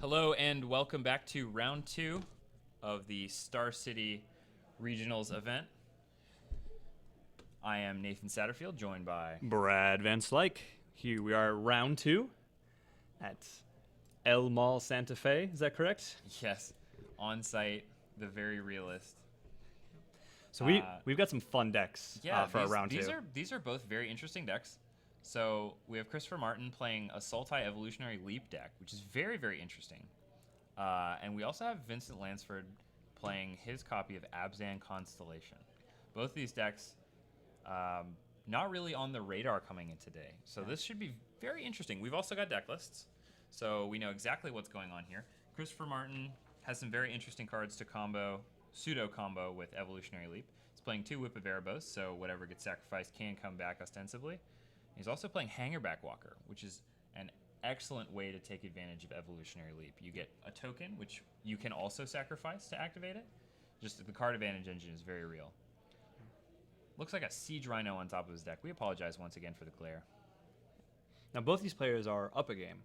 Hello and welcome back to round 2 of the Star City Regionals event. I am Nathan Satterfield, joined by Brad Van Slyke. Here we are at round 2 at El Mall Santa Fe. Is that correct? yes, on site, the very realist. So we've got some fun decks for our round 2. These are both very interesting decks. So we have Christopher Martin playing a Sultai Evolutionary Leap deck, which is very, very interesting. And we also have Vincent Lanceford playing his copy of Abzan Constellation. Both of these decks not really on the radar coming in today. So this should be very interesting. We've also got deck lists, so we know exactly what's going on here. Christopher Martin has some very interesting cards to pseudo combo with Evolutionary Leap. He's playing 2 Whip of Erebos, so whatever gets sacrificed can come back ostensibly. He's also playing Hangerback Walker, which is an excellent way to take advantage of Evolutionary Leap. You get a token, which you can also sacrifice to activate it. Just the card advantage engine is very real. Looks like a Siege Rhino on top of his deck. We apologize once again for the glare. Now, both these players are up a game.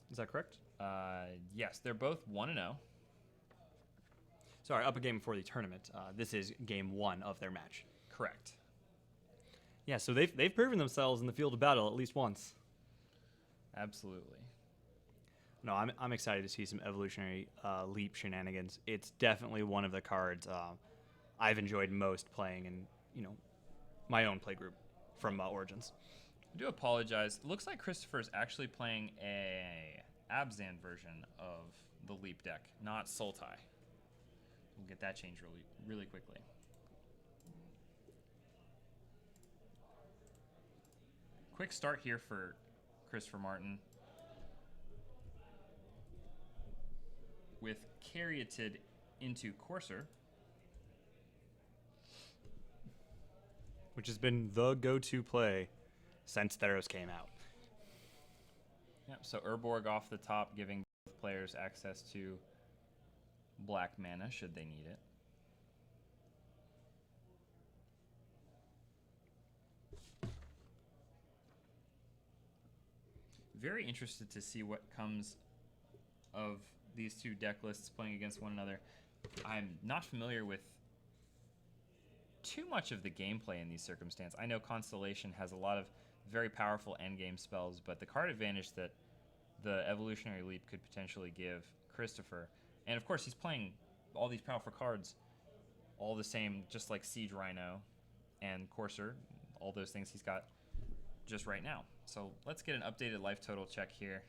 Is that correct? Yes, they're both 1-0. Sorry, up a game before the tournament. This is game 1 of their match. Correct. Yeah, so they've proven themselves in the field of battle at least once. Absolutely. No, I'm excited to see some Evolutionary Leap shenanigans. It's definitely one of the cards I've enjoyed most playing in my own playgroup from Origins. I do apologize. It looks like Christopher's actually playing a Abzan version of the Leap deck, not Sultai. We'll get that changed really quickly. Quick start here for Christopher Martin with Caryatid into Courser. Which has been the go-to play since Theros came out. Yep, so Urborg off the top, giving both players access to black mana should they need it. Very interested to see what comes of these two deck lists playing against one another. I'm not familiar with too much of the gameplay in these circumstances. I know Constellation has a lot of very powerful endgame spells, but the card advantage that the Evolutionary Leap could potentially give Christopher, and of course he's playing all these powerful cards, all the same, just like Siege Rhino and Courser, all those things he's got just right now. So let's get an updated life total check here.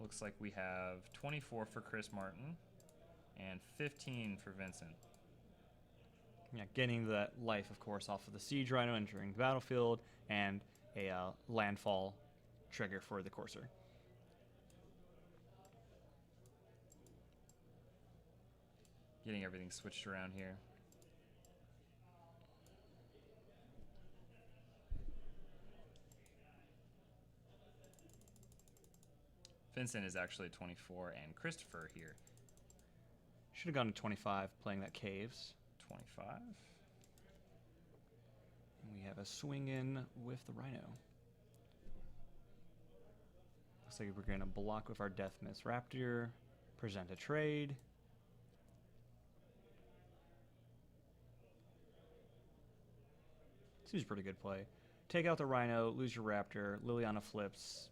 Looks like we have 24 for Chris Martin and 15 for Vincent. Yeah, getting that life, of course, off of the Siege Rhino entering the battlefield and a landfall trigger for the Courser. Getting everything switched around here. Vincent is actually 24, and Christopher here. Should have gone to 25 playing that Caves. 25. And we have a swing in with the Rhino. Looks like we're going to block with our Death Mist Raptor, present a trade. Seems a pretty good play. Take out the Rhino, lose your Raptor, Liliana flips.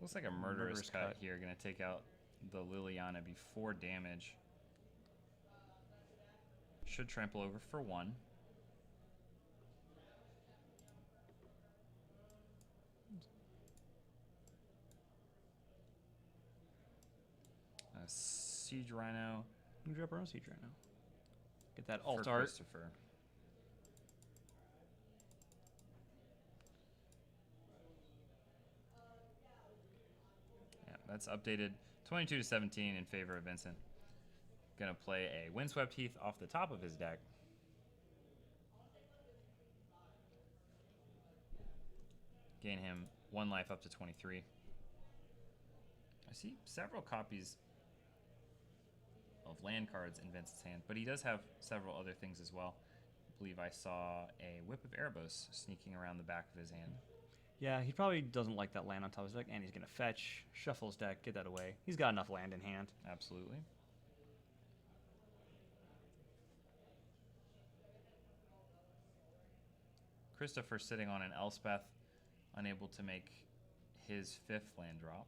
Looks like a murderous cut here. Going to take out the Liliana before damage. Should trample over for 1. Siege Rhino. We drop our own Siege Rhino. Get that alt for art. Christopher. Yeah, that's updated 22-17 in favor of Vincent. Gonna play a Windswept Heath off the top of his deck. gain him 1 life up to 23. I see several copies of land cards in Vincent's hand, but he does have several other things as well. I believe I saw a Whip of Erebos sneaking around the back of his hand. Yeah, he probably doesn't like that land on top of his deck, and he's going to fetch, shuffle his deck, get that away. He's got enough land in hand. Absolutely. Christopher sitting on an Elspeth, unable to make his 5th land drop.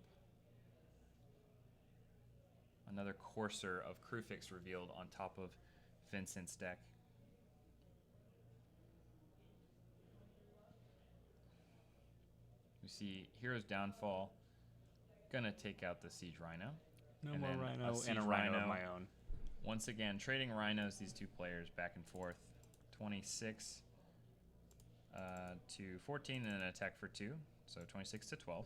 Another Courser of Crewfix revealed on top of Vincent's deck. We see Hero's Downfall. Gonna take out the Siege Rhino. No and more then Rhino Siege and a Rhino of my own. Once again, trading Rhinos, these two players, back and forth. 26 to 14 and an attack for 2. So 26 to 12.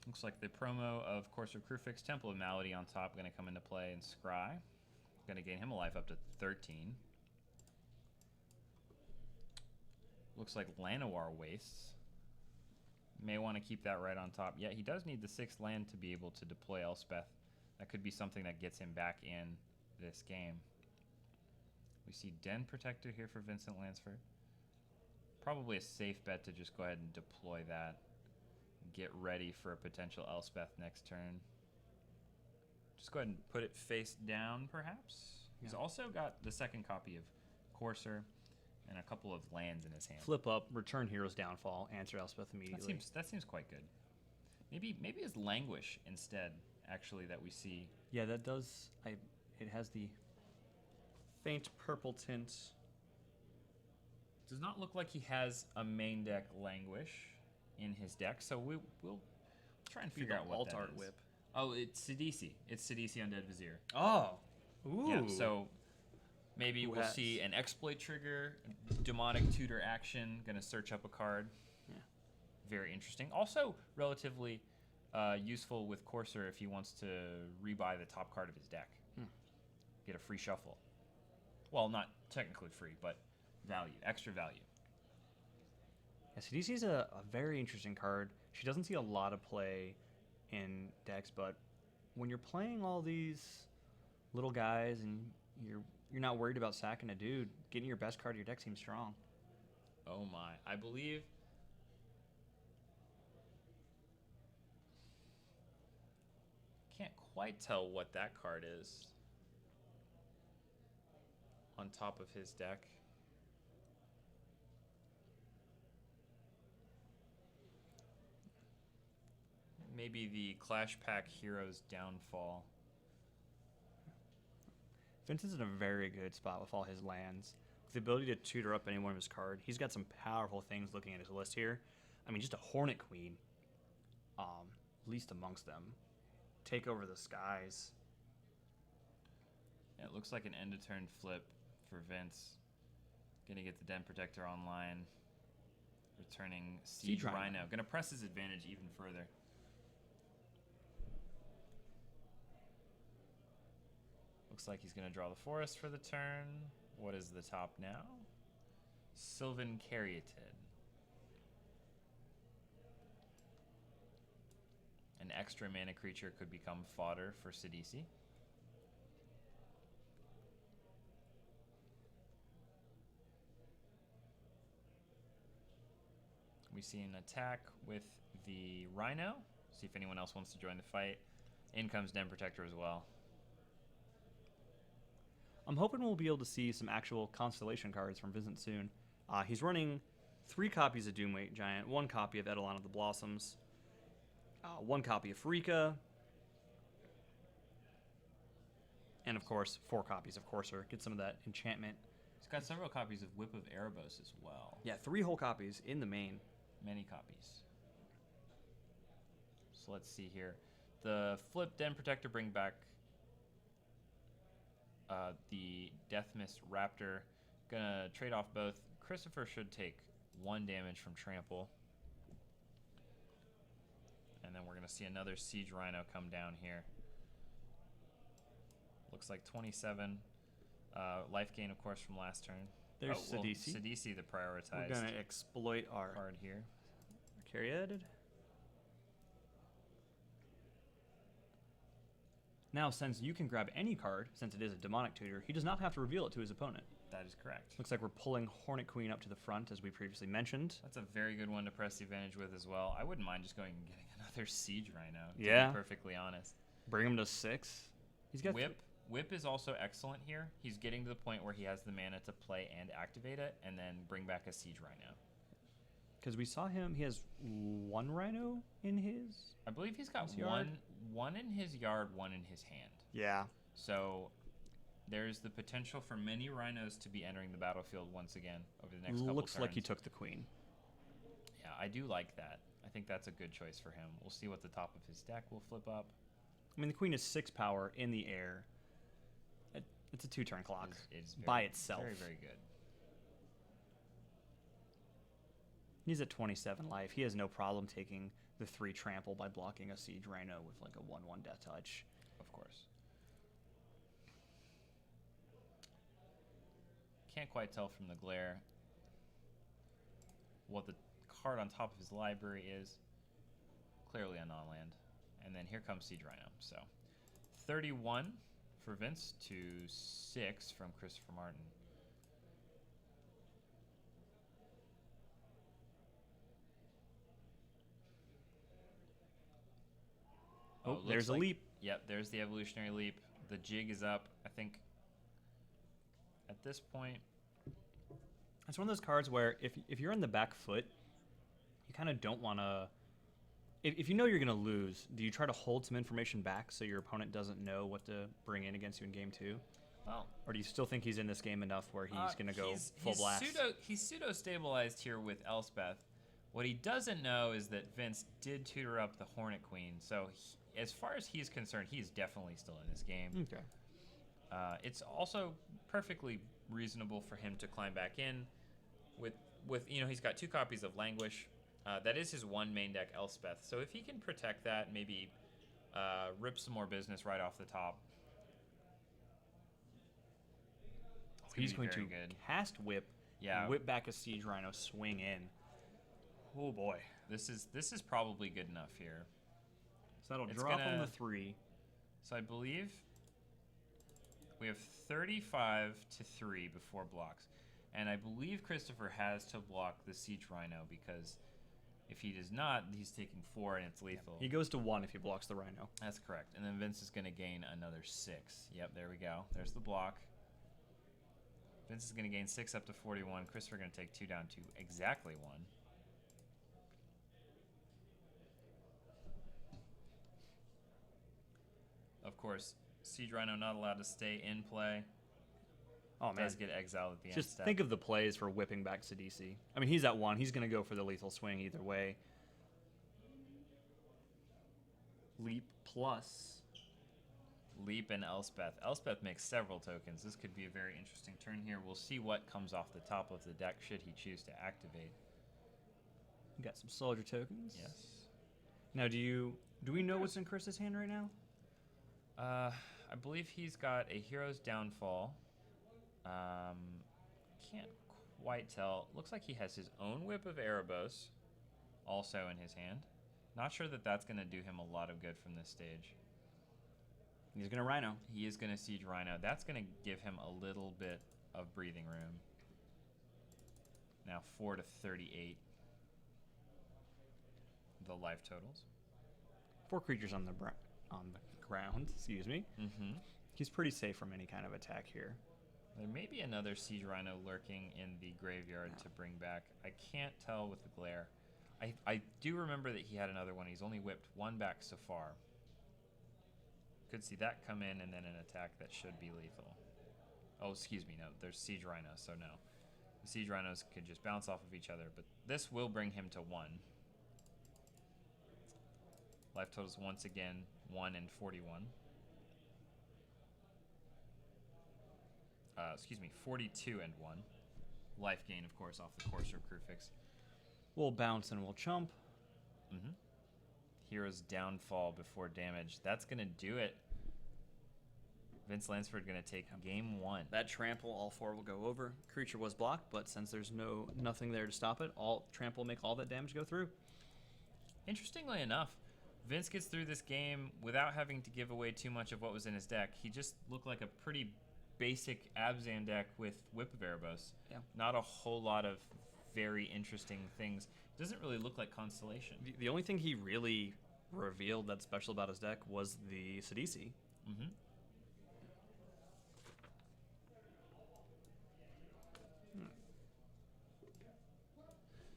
Looks like the promo of Courser Crewfix, Temple of Malady on top, going to come into play, and Scry. Going to gain him a life up to 13. Looks like Llanowar Wastes. May want to keep that right on top. Yeah, he does need the 6th land to be able to deploy Elspeth. That could be something that gets him back in this game. We see Den Protector here for Vincent Lanceford. Probably a safe bet to just go ahead and deploy that. Get ready for a potential Elspeth next turn. Just go ahead and put it face down, perhaps. Yeah. He's also got the 2nd copy of Courser and a couple of lands in his hand. Flip up, return Hero's Downfall, answer Elspeth immediately. That seems quite good. Maybe it's Languish instead, actually, that we see. Yeah, that does. It has the faint purple tint. Does not look like he has a main deck Languish in his deck, so we'll try and figure out what alt that art is. whip. Oh, it's Sidisi. It's Sidisi Undead Vizier. Oh, ooh. Yeah, so maybe we'll see an exploit trigger, demonic tutor action, gonna search up a card. Yeah. Very interesting. Also relatively useful with Courser if he wants to rebuy the top card of his deck. Get a free shuffle. Well, not technically free, but value, extra value. Yeah, CDC is a very interesting card. She doesn't see a lot of play in decks, but when you're playing all these little guys and you're not worried about sacking a dude, getting your best card of your deck seems strong. Oh my. I believe can't quite tell what that card is on top of his deck. Maybe the Clash Pack Hero's Downfall. Vincent's in a very good spot with all his lands. With the ability to tutor up any one of his cards, he's got some powerful things looking at his list here. I mean, just a Hornet Queen, least amongst them. Take over the skies. Yeah, it looks like an end of turn flip for Vince. Gonna get the Den Protector online. Returning Siege Rhino. Gonna press his advantage even further. Looks like he's going to draw the forest for the turn. What is the top now? Sylvan Caryatid. An extra mana creature could become fodder for Sidisi. We see an attack with the Rhino. See if anyone else wants to join the fight. In comes Den Protector as well. I'm hoping we'll be able to see some actual Constellation cards from Vincent soon. He's running 3 copies of Doomweight Giant, 1 copy of Eidolon of the Blossoms, 1 copy of Freaka, and of course 4 copies of Courser. Get some of that enchantment. He's got several copies of Whip of Erebos as well. Yeah, 3 whole copies in the main. Many copies. So let's see here. The flip Den Protector bring back the Death Mist Raptor. Gonna trade off both. Christopher should take 1 damage from Trample. And then we're gonna see another Siege Rhino come down here. looks like 27. Life gain, of course, from last turn. There's well, Sidisi. Sidisi, the prioritized We're going to exploit our card here. Caryatid. Now, since you can grab any card, since it is a demonic tutor, he does not have to reveal it to his opponent. That is correct. Looks like we're pulling Hornet Queen up to the front, as we previously mentioned. That's a very good one to press the advantage with as well. I wouldn't mind just going and getting another Siege Rhino, to Yeah. be perfectly honest. Bring him to 6. He's got Whip. Whip is also excellent here. He's getting to the point where he has the mana to play and activate it, and then bring back a Siege Rhino. Because we saw him, he has 1 Rhino in his. I believe he's got His yard? one in his yard, one in his hand. Yeah. So there's the potential for many rhinos to be entering the battlefield once again over the next couple Looks turns. like he took the queen. Yeah, I do like that. I think that's a good choice for him. We'll see what the top of his deck will flip up. I mean, the queen is 6 power in the air. It's a 2-turn clock It's by itself. Very, very good. He's at 27 life. He has no problem taking the 3 trample by blocking a Siege Rhino with like a 1/1 death touch. Of course. Can't quite tell from the glare what the card on top of his library is. Clearly a non-land. And then here comes Siege Rhino. So 31 for Vince to 6 from Christopher Martin. Oh, looks there's a like- leap. Yep, there's the evolutionary leap. The jig is up. I think at this point, It's one of those cards where if you're in the back foot, you kind of don't want to. If you know you're going to lose, do you try to hold some information back so your opponent doesn't know what to bring in against you in game 2? well, Or do you still think he's in this game enough where he's going to go full blast? He's pseudo-stabilized here with Elspeth. What he doesn't know is that Vince did tutor up the Hornet Queen, so as far as he's concerned, he's definitely still in this game. Okay. It's also perfectly reasonable for him to climb back in with he's got 2 copies of Languish. That is his 1 main deck Elspeth. So if he can protect that, maybe rip some more business right off the top. He's going to good. cast Whip, Yeah. whip back a Siege Rhino, swing in. Oh boy. This is probably good enough here. So that'll It's drop on gonna- the 3. So I believe we have 35 to 3 before blocks. And I believe Christopher has to block the Siege Rhino because if he does not, he's taking 4 and it's lethal. He goes to 1 if he blocks the Rhino. That's correct. And then Vince is going to gain another 6. Yep, there we go. There's the block. Vince is going to gain 6 up to 41. Christopher going to take 2 down to exactly 1. Of course, Siege Rhino not allowed to stay in play. Oh man. Does get exiled at the end Just step. think of the plays for whipping back Sidisi. I mean, he's at 1. He's going to go for the lethal swing either way. Leap plus. Leap and Elspeth. Elspeth makes several tokens. This could be a very interesting turn here. We'll see what comes off the top of the deck should he choose to activate. We got some soldier tokens. Yes. Now, do we know what's in Chris's hand right now? I believe he's got a Hero's Downfall. Can't quite tell. Looks like he has his own Whip of Erebos also in his hand. Not sure that that's going to do him a lot of good from this stage. He's going to Rhino. He is going to Siege Rhino. That's going to give him a little bit of breathing room. Now 4 to 38. The life totals. 4 creatures on the ground. Excuse me. Mm-hmm. He's pretty safe from any kind of attack here. There may be another Siege Rhino lurking in the graveyard to bring back. I can't tell with the glare. I do remember that he had another one. He's only whipped 1 back so far. Could see that come in and then an attack that should be lethal. Oh, excuse me. No, there's Siege Rhino, so no. The Siege Rhinos could just bounce off of each other, but this will bring him to 1. Life totals once again 1 and 41. 42 and 1. Life gain, of course, off the Courser Crucifix. We'll bounce and we'll chump. Mm-hmm. Hero's Downfall before damage. That's going to do it. Vince Lanceford going to take game 1. That trample, all 4 will go over. Creature was blocked, but since there's nothing there to stop it, all trample will make all that damage go through. Interestingly enough, Vince gets through this game without having to give away too much of what was in his deck. He just looked like a pretty basic Abzan deck with Whip of Erebos. Yeah. Not a whole lot of very interesting things. Doesn't really look like Constellation. The only thing he really revealed that's special about his deck was the Sidisi. Mm-hmm.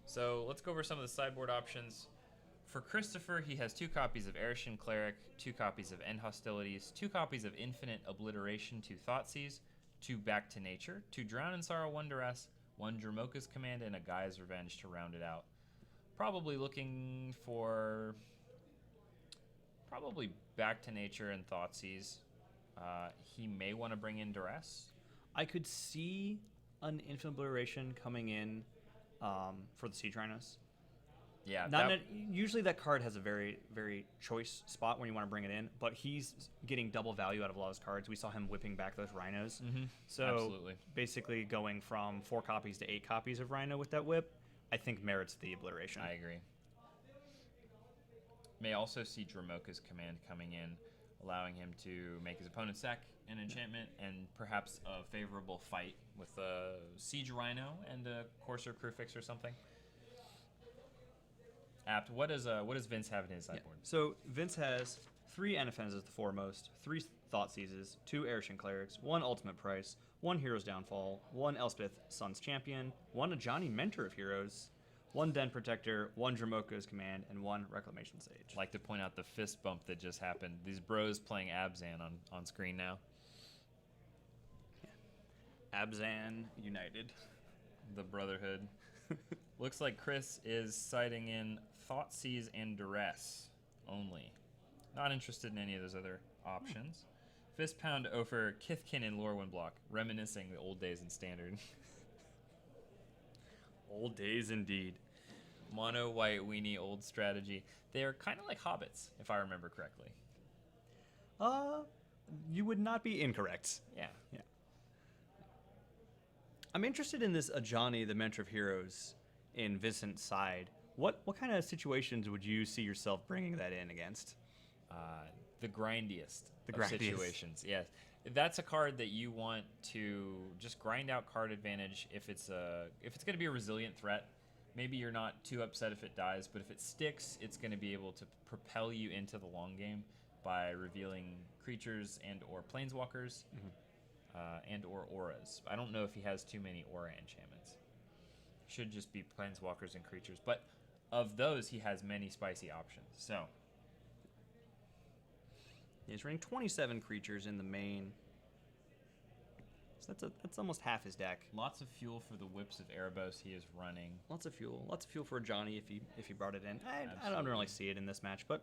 So let's go over some of the sideboard options. For Christopher, he has 2 copies of Erishan Cleric, 2 copies of End Hostilities, 2 copies of Infinite Obliteration, 2 Thoughtseize, 2 Back to Nature, 2 Drown in Sorrow, 1 Duress, 1 Dramoka's Command, and a Gaia's Revenge to round it out. Probably looking for Back to Nature and Thoughtseize. He may want to bring in Duress. I could see an Infinite Obliteration coming in for the Siege Rhinos. Yeah. Usually that card has a very, very choice spot when you want to bring it in, but he's getting double value out of a lot of his cards. We saw him whipping back those Rhinos. Mm-hmm. So absolutely. Basically going from 4 copies to 8 copies of Rhino with that whip, I think merits the Obliteration. I agree. May also see Dramoka's Command coming in, allowing him to make his opponent sack an enchantment and perhaps a favorable fight with a Siege Rhino and a Courser Crewfix or something. Apt. What does Vince have in his sideboard? Yeah. So Vince has 3 Anaphens as the foremost, 3 Thoughtseizes, 2 Erishan Clerics, 1 Ultimate Price, 1 Hero's Downfall, 1 Elspeth Sun's Champion, 1 Ajani Mentor of Heroes, 1 Den Protector, 1 Dramoka's Command, and 1 Reclamation Sage. I'd like to point out the fist bump that just happened. These bros playing Abzan on screen now. Yeah. Abzan United. The Brotherhood. Looks like Chris is citing in Thoughtseize and Duress only. Not interested in any of those other options. Fist Pound over Kithkin and Lorwyn block, reminiscing the old days in Standard. Old days indeed. Mono white weenie old strategy. They are kind of like hobbits, if I remember correctly. You would not be incorrect. Yeah. I'm interested in this Ajani, the Mentor of Heroes, in Vincent's side. What kind of situations would you see yourself bringing that in against? The grindiest of situations. Yes, that's a card that you want to just grind out card advantage if it's going to be a resilient threat. Maybe you're not too upset if it dies, but if it sticks, it's going to be able to propel you into the long game by revealing creatures and or planeswalkers. Mm-hmm. And or auras. I don't know if he has too many aura enchantments. Should just be planeswalkers and creatures. But of those, he has many spicy options. So he's running 27 creatures in the main. So that's almost half his deck. Lots of fuel for the Whips of Erebos he is running. Lots of fuel for Johnny if he brought it in. I don't really see it in this match, but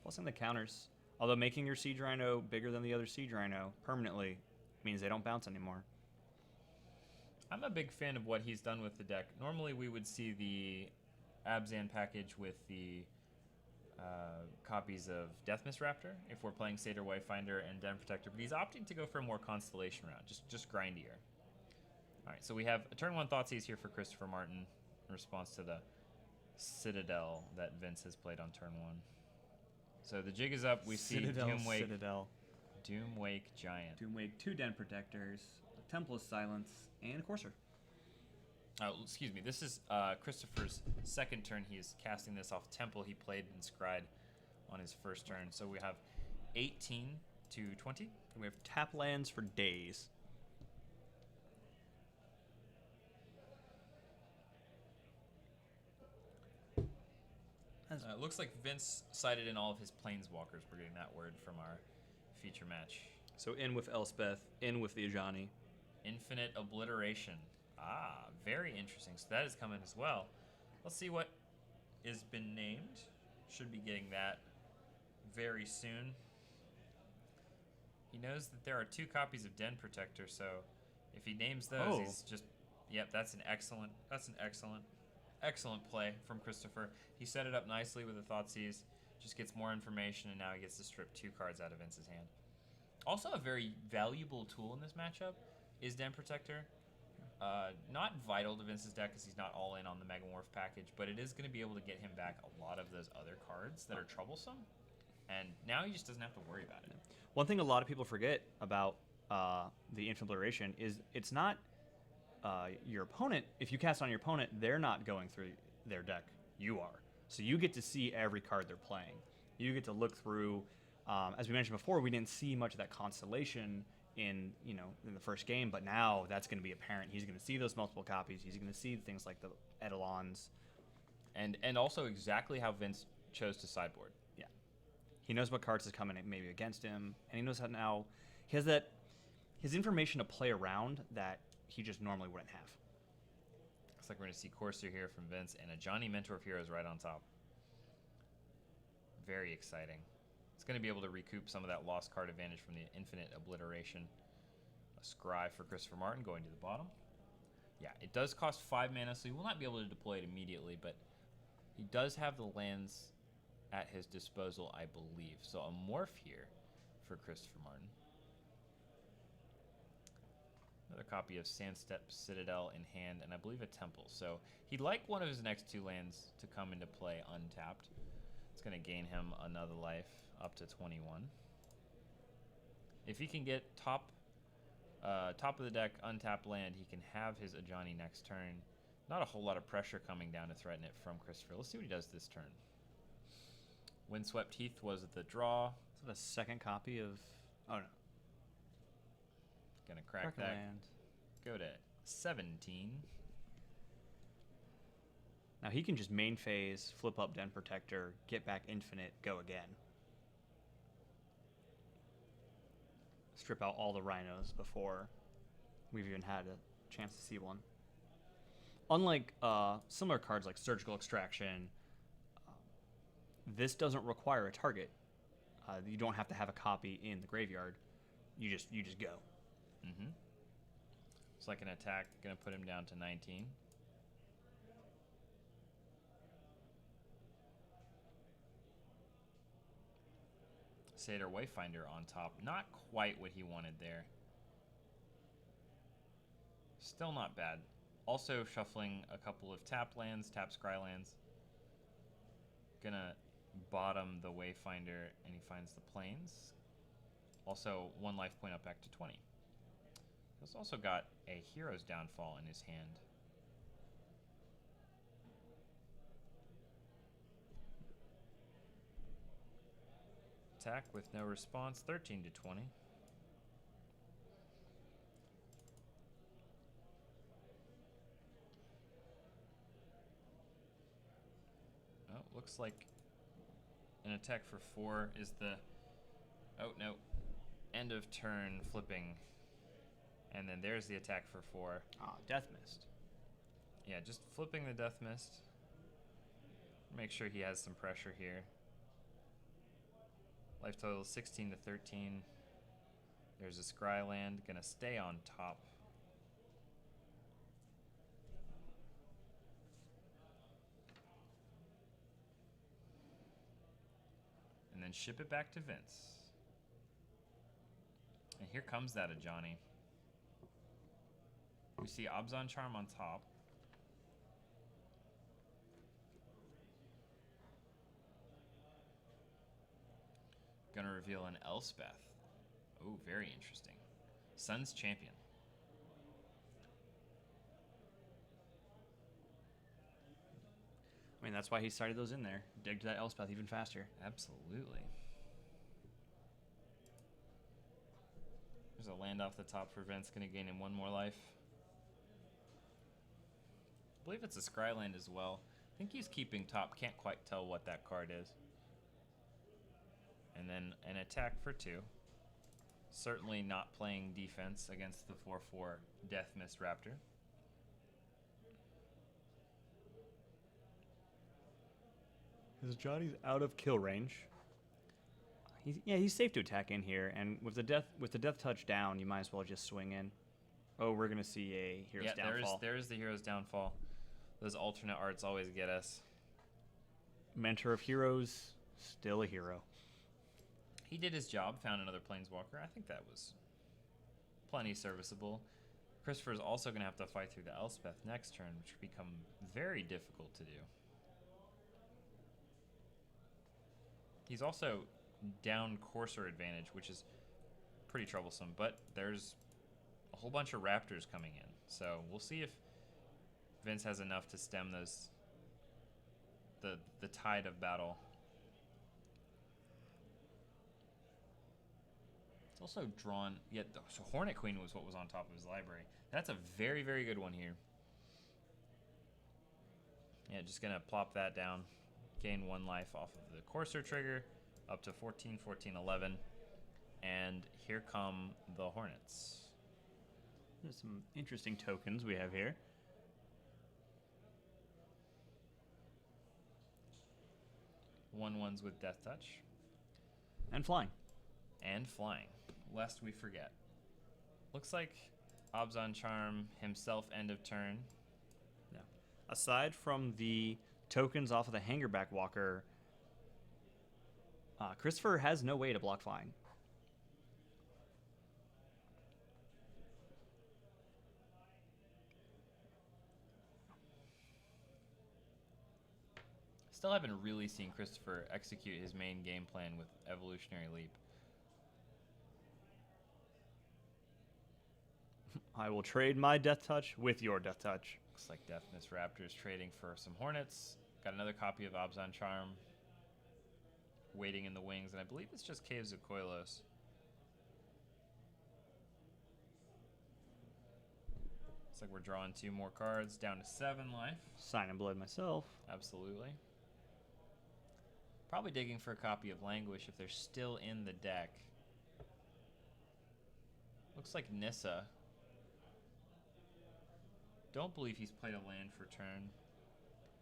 plusing the counters. Although making your Siege Rhino bigger than the other Siege Rhino permanently means they don't bounce anymore. I'm a big fan of what he's done with the deck. Normally we would see the Abzan package with the copies of Deathmist Raptor if we're playing Satyr Wayfinder and Den Protector, but he's opting to go for a more Constellation round, just grindier. All right, so we have a turn 1 Thoughtseize here for Christopher Martin in response to the Citadel that Vince has played on turn 1. So the jig is up. We see Doomwake Giant. Doomwake, 2 Den Protectors, Temple of Silence, and Courser. Oh, excuse me. This is Christopher's second turn. He is casting this off Temple he played in Scryed on his first turn. So we have 18 to 20. And we have tap lands for days. It looks like Vince cited in all of his planeswalkers. We're getting that word from our feature match. So in with Elspeth, in with the Ajani. Infinite Obliteration. Ah, very interesting. So that is coming as well. Let's see what has been named. Should be getting that very soon. He knows that there are 2 copies of Den Protector, so if he names those, he's just... Yep, that's an excellent play from Christopher. He set it up nicely with a Thoughtseize. Just gets more information, and now he gets to strip 2 cards out of Vince's hand. Also, a very valuable tool in this matchup is Den Protector. Not vital to Vince's deck because he's not all in on the Megamorph package, but it is going to be able to get him back a lot of those other cards that are troublesome. And now he just doesn't have to worry about it. One thing a lot of people forget about the Infiltration is it's not your opponent. If you cast on your opponent, they're not going through their deck. You are. So you get to see every card they're playing. You get to look through. As we mentioned before, we didn't see much of that Constellation in the first game, but now that's going to be apparent. He's going to see those multiple copies. He's going to see things like the Eidolons. And also exactly how Vince chose to sideboard. Yeah. He knows what cards is coming maybe against him, and he knows how now he has his information to play around that he just normally wouldn't have. Looks like we're going to see Corsair here from Vince and a Johnny Mentor of Heroes right on top. Very exciting. It's going to be able to recoup some of that lost card advantage from the Infinite Obliteration. A Scry for Christopher Martin going to the bottom. Yeah, it does cost 5 mana, so he will not be able to deploy it immediately, but he does have the lands at his disposal, I believe. So a Morph here for Christopher Martin. Another copy of Sandstep Citadel in hand, and I believe a Temple. So he'd like one of his next 2 lands to come into play untapped. It's going to gain him another life up to 21. If he can get top of the deck untapped land, he can have his Ajani next turn. Not a whole lot of pressure coming down to threaten it from Christopher. Let's see what he does this turn. Windswept Heath was the draw. Is that a second copy of... Oh, no. Gonna crack that. Land. Go to 17. Now he can just main phase, flip up Den Protector, get back Infinite, go again. Strip out all the rhinos before we've even had a chance to see one. Unlike similar cards like Surgical Extraction, this doesn't require a target. You don't have to have a copy in the graveyard. You just go. Mm-hmm. It's like an attack, gonna put him down to 19. Satyr Wayfinder on top. Not quite what he wanted there. Still not bad. Also shuffling a couple of tap lands, tap scry lands. Gonna bottom the Wayfinder, and he finds the plains. Also 1 life point up back to 20. He's also got a Hero's Downfall in his hand. Attack with no response, 13 to 20. Oh, looks like an attack for 4 is the... Oh, no. End of turn flipping. And then there's the attack for 4. Ah, Death Mist. Yeah, just flipping the Death Mist. Make sure he has some pressure here. Life total 16 to 13. There's a Scry land, gonna stay on top. And then ship it back to Vince. And here comes that Ajani. We see Abzan Charm on top. Gonna reveal an Elspeth. Oh, very interesting. Sun's Champion. I mean, that's why he started those in there. Dig to that Elspeth even faster. Absolutely. There's a land off the top for Vince, gonna gain him 1 more life. I believe it's a Scry land as well. I think he's keeping top. Can't quite tell what that card is. And then an attack for 2. Certainly not playing defense against the 4/4 Death Mist Raptor. Because Johnny's out of kill range. He's safe to attack in here, and with the death touch down, you might as well just swing in. Oh, we're gonna see a Hero's Downfall. There's the Hero's Downfall. Those alternate arts always get us. Mentor of Heroes. Still a hero. He did his job, found another Planeswalker. I think that was plenty serviceable. Christopher's also going to have to fight through the Elspeth next turn, which will become very difficult to do. He's also down Courser advantage, which is pretty troublesome, but there's a whole bunch of Raptors coming in. So we'll see if Vince has enough to stem the tide of battle. It's also drawn, so Hornet Queen was what was on top of his library. That's a very, very good one here. Yeah, just going to plop that down. Gain 1 life off of the Courser trigger, up to 14, 14, 11. And here come the Hornets. There's some interesting tokens we have here. Ones with Death Touch. And flying. And flying, lest we forget. Looks like Abzan Charm himself end of turn. Yeah. Aside from the tokens off of the Hangerback Walker, Christopher has no way to block flying. Still haven't really seen Christopher execute his main game plan with Evolutionary Leap. I will trade my Death Touch with your Death Touch. Looks like Deafness Raptors trading for some Hornets. Got another copy of Abzan Charm waiting in the wings, and I believe it's just Caves of Koilos. Looks like we're drawing 2 more cards, down to 7 life. Sign and Blood myself. Absolutely. Probably digging for a copy of Languish if they're still in the deck. Looks like Nissa. Don't believe he's played a land for turn.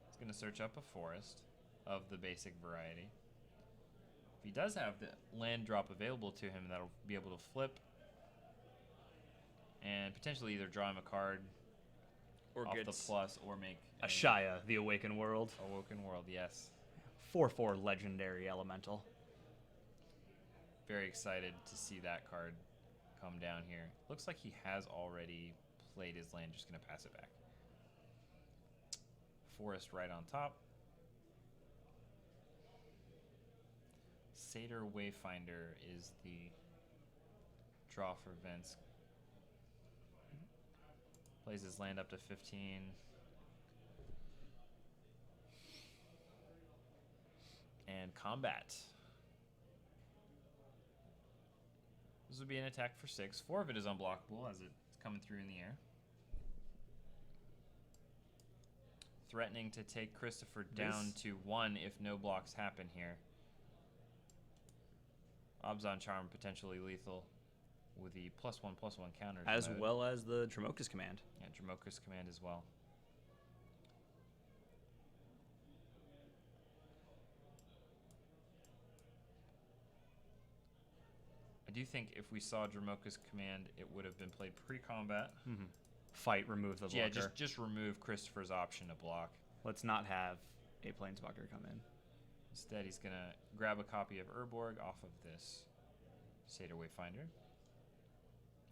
He's going to search up a forest of the basic variety. If he does have the land drop available to him, that'll be able to flip and potentially either draw him a card Or off the gets plus or make a Shaya, the Awakened World. Awoken World, yes. 4/4 legendary elemental. Very excited to see that card come down here. Looks like he has already played his land, just going to pass it back. Forest right on top. Satyr Wayfinder is the draw for Vince. Plays his land up to 15. And combat. This would be an attack for 6. 4 of it is unblockable as it's coming through in the air. Threatening to take Christopher down to 1 if no blocks happen here. Abzan Charm potentially lethal with the +1/+1 counters. As mode. well as the Dromoka's Command. Yeah, Dromoka's Command as well. I do think if we saw Dromoka's Command, it would have been played pre-combat. Mm-hmm. Fight, remove the blocker. Yeah, just remove Christopher's option to block. Let's not have a Planeswalker come in. Instead, he's going to grab a copy of Urborg off of this Satyr Wayfinder.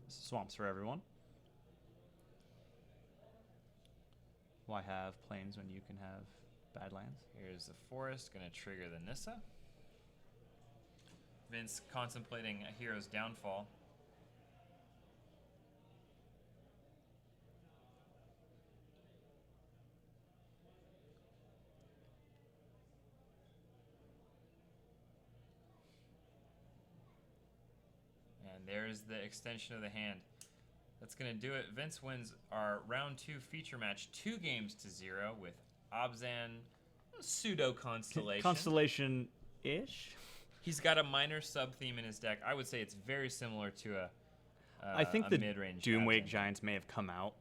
Swamps for everyone. Why have plains when you can have Badlands? Here's the forest, going to trigger the Nissa. Vince contemplating a hero's downfall. And there's the extension of the hand. That's going to do it. Vince wins our round 2 feature match 2 games to 0 with Abzan pseudo Constellation. Constellation-ish? He's got a minor sub-theme in his deck. I would say it's very similar to I think the mid-range Doomwake Abzan. Giants may have come out,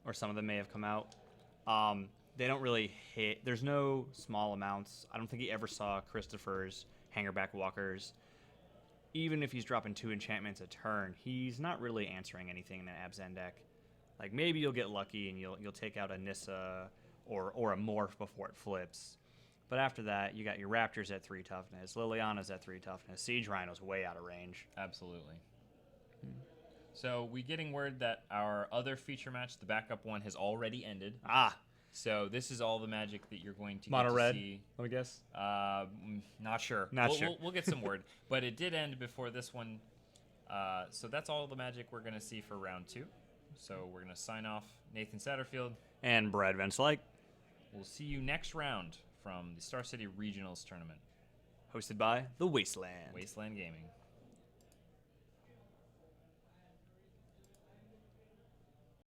or some of them may have come out. They don't really hit. There's no small amounts. I don't think he ever saw Christopher's Hangerback Walkers. Even if he's dropping 2 enchantments a turn, he's not really answering anything in that Abzan deck. Like, maybe you'll get lucky and you'll take out a Nissa or a Morph before it flips. But after that, you got your Raptors at 3 toughness, Liliana's at 3 toughness, Siege Rhino's way out of range. Absolutely. So we getting word that our other feature match, the backup one, has already ended. Ah, So this is all the magic that you're going to mono get to red. see. Let me guess. Not sure. Not We'll- sure. We'll get some word, but it did end before this one. So that's all the magic we're going to see for round 2. So we're going to sign off Nathan Satterfield. And Brad Vincent, We'll see you next round from the Star City Regionals tournament. hosted by the Wasteland. Wasteland Gaming.